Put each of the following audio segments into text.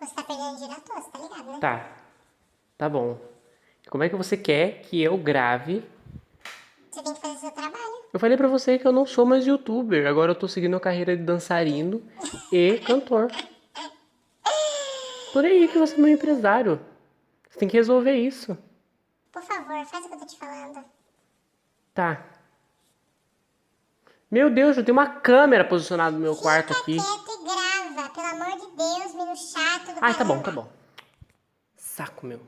Você tá perdendo dinheiro à toa, você tá ligado, né? Tá bom. Como é que você quer que eu grave? Você tem que fazer seu trabalho. Eu falei pra você que eu não sou mais youtuber. Agora eu tô seguindo a carreira de dançarino e cantor. Por aí que você é meu empresário. Você tem que resolver isso. Por favor, faz o que eu tô te falando. Tá. Meu Deus, eu tenho uma câmera posicionada no meu quarto Fica aqui. quieto e grava, pelo amor de Deus, menino chato do Ai, tá caramba. bom. Saco meu.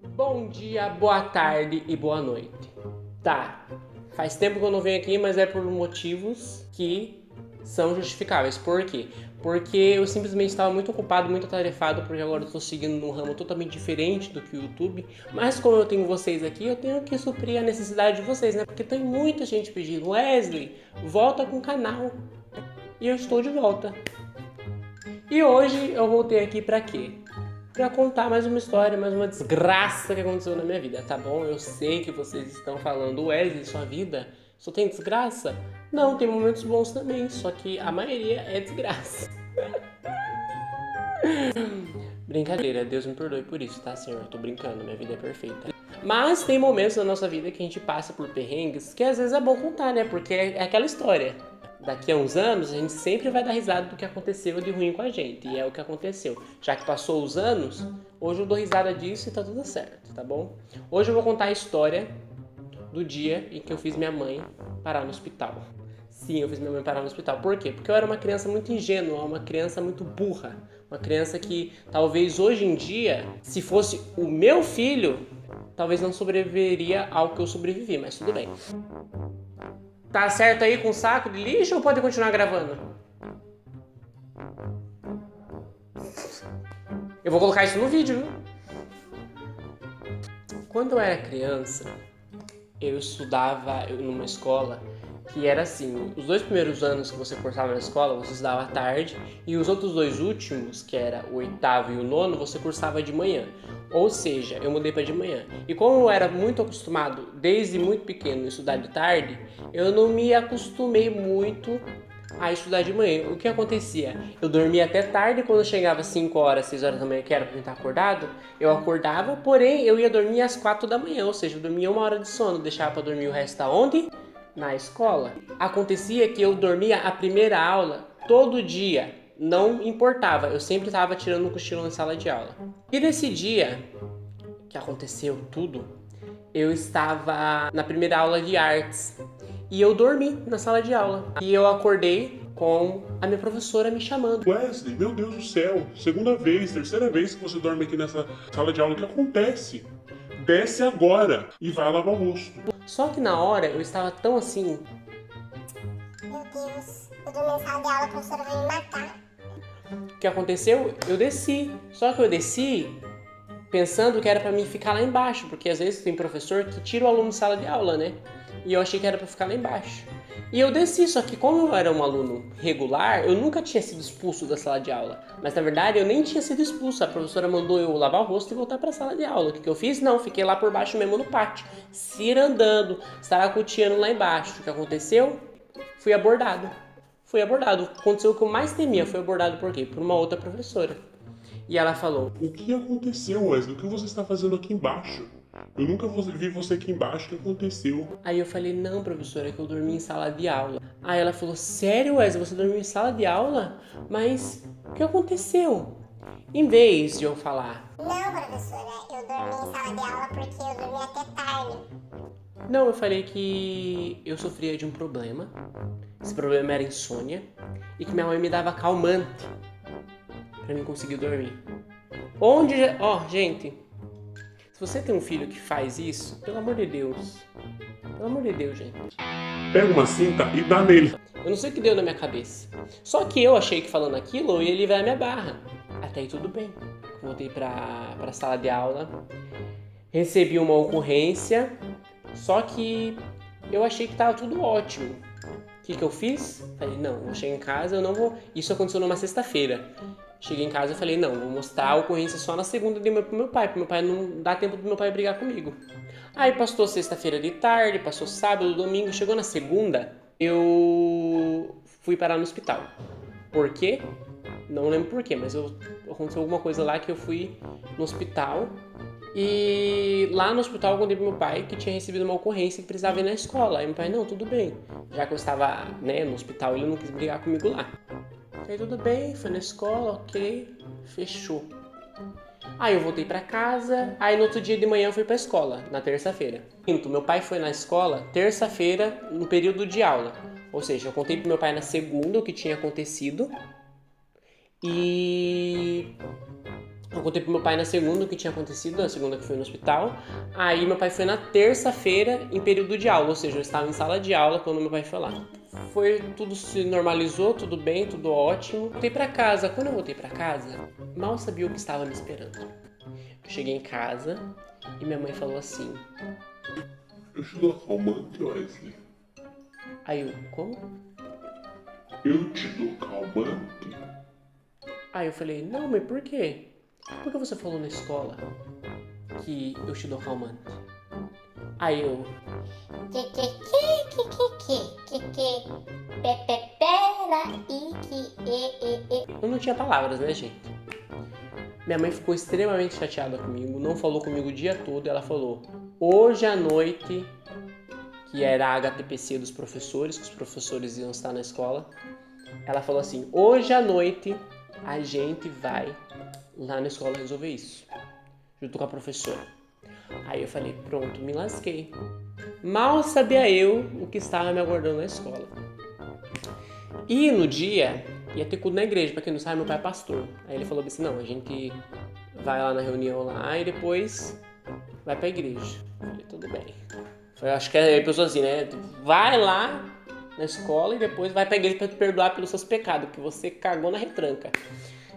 Bom dia, boa tarde e boa noite. Tá, faz tempo que eu não venho aqui, mas é por motivos que são justificáveis. Por quê? Porque eu simplesmente estava muito ocupado, muito atarefado, porque agora eu estou seguindo num ramo totalmente diferente do que o YouTube. Mas como eu tenho vocês aqui, eu tenho que suprir a necessidade de vocês, né? Porque tem muita gente pedindo, Wesley, volta com o canal. E eu estou de volta. E hoje eu voltei aqui pra quê? Pra contar mais uma história, mais uma desgraça que aconteceu na minha vida, tá bom? Eu sei que vocês estão falando, Wesley, sua vida só tem desgraça? Não, tem momentos bons também, só que a maioria é desgraça. Brincadeira, Deus me perdoe por isso, tá, senhor? Eu tô brincando, minha vida é perfeita. Mas tem momentos na nossa vida que a gente passa por perrengues que às vezes é bom contar, né? Porque é aquela história. Daqui a uns anos, a gente sempre vai dar risada do que aconteceu de ruim com a gente. E é o que aconteceu. Já que passou os anos, hoje eu dou risada disso e tá tudo certo, tá bom? Hoje eu vou contar a história do dia em que eu fiz minha mãe parar no hospital. Sim, eu fiz minha mãe parar no hospital. Por quê? Porque eu era uma criança muito ingênua, uma criança muito burra. Uma criança que talvez hoje em dia, se fosse o meu filho, talvez não sobreviveria ao que eu sobrevivi, mas tudo bem. Tá certo aí com o saco de lixo ou pode continuar gravando? Eu vou colocar isso no vídeo, viu? Quando eu era criança, eu estudava numa escola que era assim, os 2 primeiros anos que você cursava na escola, você estudava à tarde, e os outros 2 últimos, que era o 8º e o 9º, você cursava de manhã. Ou seja, eu mudei para de manhã. E como eu era muito acostumado, desde muito pequeno, a estudar de tarde, eu não me acostumei muito a estudar de manhã. O que acontecia? Eu dormia até tarde, quando chegava 5 horas, 6 horas da manhã, que era para mim estar acordado, eu acordava, porém eu ia dormir às 4 da manhã, ou seja, eu dormia 1 hora de sono, deixava para dormir o resto aonde? Na escola. Acontecia que eu dormia a primeira aula todo dia, não importava, eu sempre estava tirando um cochilo na sala de aula. E nesse dia que aconteceu tudo, eu estava na primeira aula de artes e eu dormi na sala de aula. E eu acordei com a minha professora me chamando. Wesley, meu Deus do céu, segunda vez, terceira vez que você dorme aqui nessa sala de aula, o que acontece? Desce agora e vai lavar o rosto. Só que na hora eu estava tão assim. Meu Deus, eu dormi na sala de aula, a professora vai me matar. O que aconteceu? Eu desci. Só que eu desci pensando que era pra mim ficar lá embaixo, porque às vezes tem professor que tira o aluno de sala de aula, né? E eu achei que era pra ficar lá embaixo. E eu desci, só que como eu era um aluno regular, eu nunca tinha sido expulso da sala de aula. Mas na verdade eu nem tinha sido expulso, a professora mandou eu lavar o rosto e voltar pra sala de aula. O que eu fiz? Não, fiquei lá por baixo mesmo no pátio, cirandando, saracoteando lá embaixo. O que aconteceu? Fui abordado. Aconteceu o que eu mais temia, fui abordado por quê? Por uma outra professora. E ela falou: O que aconteceu, Wesley? O que você está fazendo aqui embaixo? Eu nunca vi você aqui embaixo, o que aconteceu? Aí eu falei, não, professora, é que eu dormi em sala de aula. Aí ela falou, sério, Wesley, você dormiu em sala de aula? Mas o que aconteceu? Em vez de eu falar, Não, professora, eu dormi em sala de aula porque eu dormi até tarde. não, eu falei que eu sofria de um problema. Esse problema era insônia. E que minha mãe me dava calmante pra mim conseguir dormir. Onde... Ó, gente, se você tem um filho que faz isso, pelo amor de Deus. Pelo amor de Deus, gente. Pega uma cinta e dá nele. Eu não sei o que deu na minha cabeça. Só que eu achei que falando aquilo eu ia livrar a minha barra. Até aí tudo bem. Voltei pra sala de aula. Recebi uma ocorrência. Só que eu achei que tava tudo ótimo. O que eu fiz? Falei, não, vou chegar em casa, eu não vou... Isso aconteceu numa sexta-feira. Cheguei em casa e falei, não, vou mostrar a ocorrência só na segunda de manhã pro meu pai. Pro meu pai não dá tempo pro meu pai brigar comigo. Aí passou sexta-feira de tarde, passou sábado, domingo, chegou na segunda, eu fui parar no hospital. Por quê? Não lembro porquê, mas aconteceu alguma coisa lá que eu fui no hospital. E lá no hospital eu contei pro meu pai que tinha recebido uma ocorrência que precisava ir na escola. Aí meu pai, não, tudo bem. Já que eu estava, né, no hospital, ele não quis brigar comigo lá. Aí tudo bem, foi na escola, ok, fechou. Aí eu voltei pra casa, aí no outro dia de manhã eu fui pra escola, na terça-feira. Meu pai foi na escola terça-feira, no período de aula. Ou seja, eu contei pro meu pai na segunda o que tinha acontecido. E eu contei pro meu pai na segunda o que tinha acontecido, na segunda que foi no hospital. Aí meu pai foi na terça-feira em período de aula, ou seja, eu estava em sala de aula quando meu pai foi lá. Tudo se normalizou, tudo bem, tudo ótimo. Voltei pra casa. Quando eu voltei pra casa, mal sabia o que estava me esperando. Eu cheguei em casa e minha mãe falou assim. Eu te dou calmante, Wesley. Aí eu, como? Eu te dou calmante. Aí eu falei, não, mas por quê? Por que você falou na escola que eu te dou calmante? Aí eu, eu não tinha palavras, né, gente? Minha mãe ficou extremamente chateada comigo, não falou comigo o dia todo. Ela falou, hoje à noite, que era a HTPC dos professores, que os professores iam estar na escola. Ela falou assim, hoje à noite a gente vai lá na escola resolver isso, junto com a professora. Aí eu falei, pronto, me lasquei. Mal sabia eu o que estava me aguardando na escola. E no dia, ia ter culto na igreja, pra quem não sabe, meu pai é pastor. Aí ele falou assim, não, a gente vai lá na reunião lá e depois vai pra igreja. Eu falei, tudo bem. Eu acho que é a pessoa assim, né? Vai lá na escola e depois vai pra igreja pra te perdoar pelos seus pecados, que você cagou na retranca.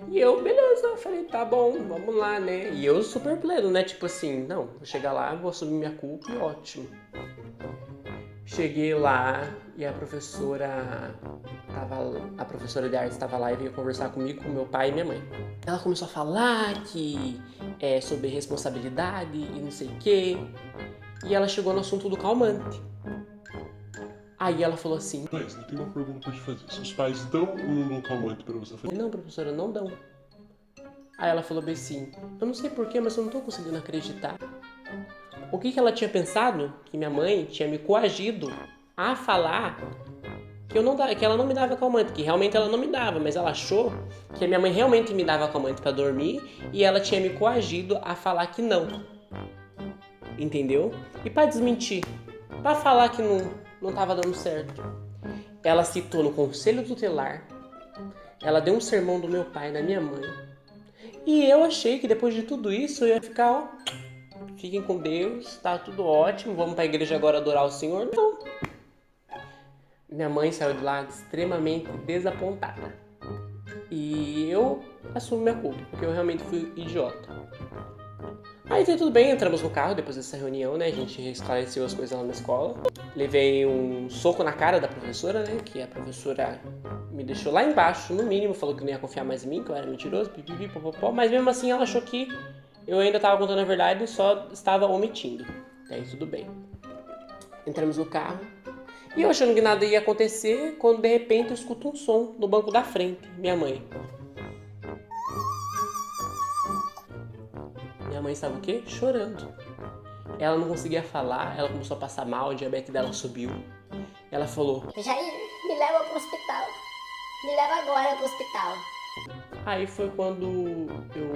E eu, beleza, eu falei, tá bom, vamos lá, né? E eu super pleno, né? Tipo assim, não, vou chegar lá, vou assumir minha culpa e ótimo. Cheguei lá e a professora de arte estava lá e veio conversar comigo, com meu pai e minha mãe. Ela começou a falar que é sobre responsabilidade e não sei o quê. E ela chegou no assunto do calmante. Aí ela falou assim, Wesley, tem uma pergunta pra te fazer. Seus pais dão ou não dão calmante pra você? Eu falei, não, professora, não dão. Aí ela falou bem assim, eu não sei porquê, mas eu não tô conseguindo acreditar. O que ela tinha pensado? Que minha mãe tinha me coagido a falar que ela não me dava calmante, que realmente ela não me dava, mas ela achou que a minha mãe realmente me dava calmante pra dormir e ela tinha me coagido a falar que não. Entendeu? E pra desmentir, pra falar que não tava dando certo, ela citou no conselho tutelar, ela deu um sermão do meu pai na minha mãe. E eu achei que depois de tudo isso eu ia ficar, ó, fiquem com Deus, tá tudo ótimo, vamos pra igreja agora adorar o Senhor. Não. Minha mãe saiu de lá extremamente desapontada. E eu assumo minha culpa, porque eu realmente fui idiota. Aí tudo bem, entramos no carro depois dessa reunião, né? A gente esclareceu as coisas lá na escola. Levei um soco na cara da professora, né? Que a professora me deixou lá embaixo, no mínimo, falou que não ia confiar mais em mim, que eu era mentiroso, pipipi, popopó. Mas mesmo assim ela achou que eu ainda estava contando a verdade e só estava omitindo. Daí tudo bem. Entramos no carro. E eu achando que nada ia acontecer, quando de repente eu escuto um som no banco da frente. Minha mãe. Minha mãe estava o quê? Chorando. Ela não conseguia falar, ela começou a passar mal, o diabetes dela subiu. Ela falou, Jair, me leva pro hospital. Me leva agora pro hospital. Aí foi quando eu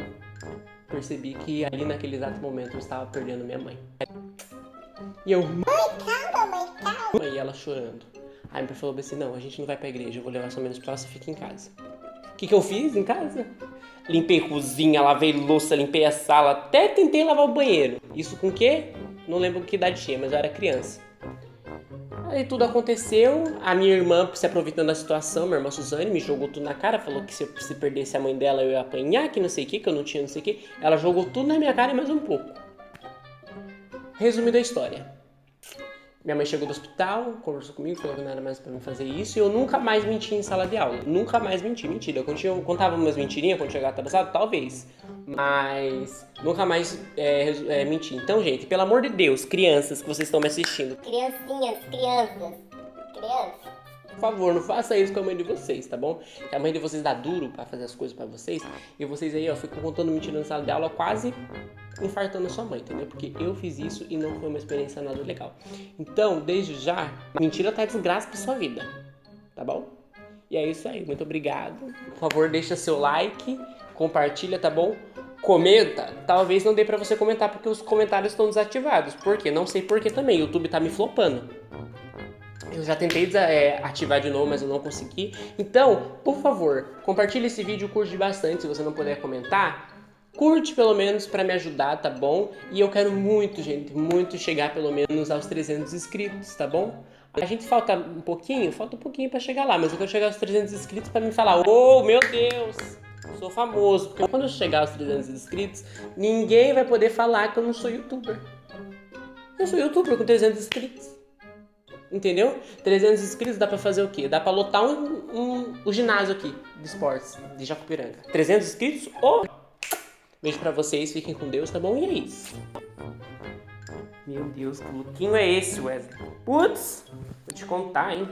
percebi que ali naquele exato momento eu estava perdendo minha mãe. E eu, Mãe, calma. e ela chorando. Aí meu pai falou assim, não, a gente não vai pra igreja, eu vou levar sua mãe no hospital, você fica em casa. O que eu fiz em casa? Limpei cozinha, lavei louça, limpei a sala, até tentei lavar o banheiro. Isso com o quê? Não lembro que idade tinha, mas eu era criança. Aí tudo aconteceu, a minha irmã, se aproveitando da situação, minha irmã Suzane, me jogou tudo na cara, falou que se perdesse a mãe dela eu ia apanhar, que não sei o que eu não tinha não sei o que. Ela jogou tudo na minha cara e mais um pouco. Resumindo a história. Minha mãe chegou do hospital, conversou comigo, falou que não era mais pra mim fazer isso, e eu nunca mais menti em sala de aula. Nunca mais menti, mentira. Eu contava umas mentirinhas quando chegava atrasado, talvez. Mas nunca mais menti. Então, gente, pelo amor de Deus, crianças que vocês estão me assistindo. Criancinhas, crianças. Por favor, não faça isso com a mãe de vocês, tá bom? Que a mãe de vocês dá duro pra fazer as coisas pra vocês. E vocês aí, ó, ficam contando mentira na sala de aula, quase infartando a sua mãe, entendeu? Porque eu fiz isso e não foi uma experiência nada legal. Então, desde já, mentira tá desgraça pra sua vida, tá bom? E é isso aí, muito obrigado. Por favor, deixa seu like, compartilha, tá bom? Comenta, talvez não dê pra você comentar porque os comentários estão desativados. Por quê? Não sei por que também, o YouTube tá me flopando. Eu já tentei ativar de novo, mas eu não consegui. Então, por favor, compartilhe esse vídeo, curte bastante. Se você não puder comentar, curte pelo menos pra me ajudar, tá bom? E eu quero muito, gente, muito chegar pelo menos aos 300 inscritos, tá bom? A gente falta um pouquinho pra chegar lá, mas eu quero chegar aos 300 inscritos pra me falar: oh, meu Deus, sou famoso. Porque quando eu chegar aos 300 inscritos, ninguém vai poder falar que eu não sou youtuber. Eu sou youtuber com 300 inscritos. Entendeu? 300 inscritos dá pra fazer o quê? Dá pra lotar o ginásio aqui de esportes de Jacupiranga. 300 inscritos? Oh! Beijo pra vocês, fiquem com Deus, tá bom? E é isso. Meu Deus, que lookinho é esse, Wesley? Putz, vou te contar, hein?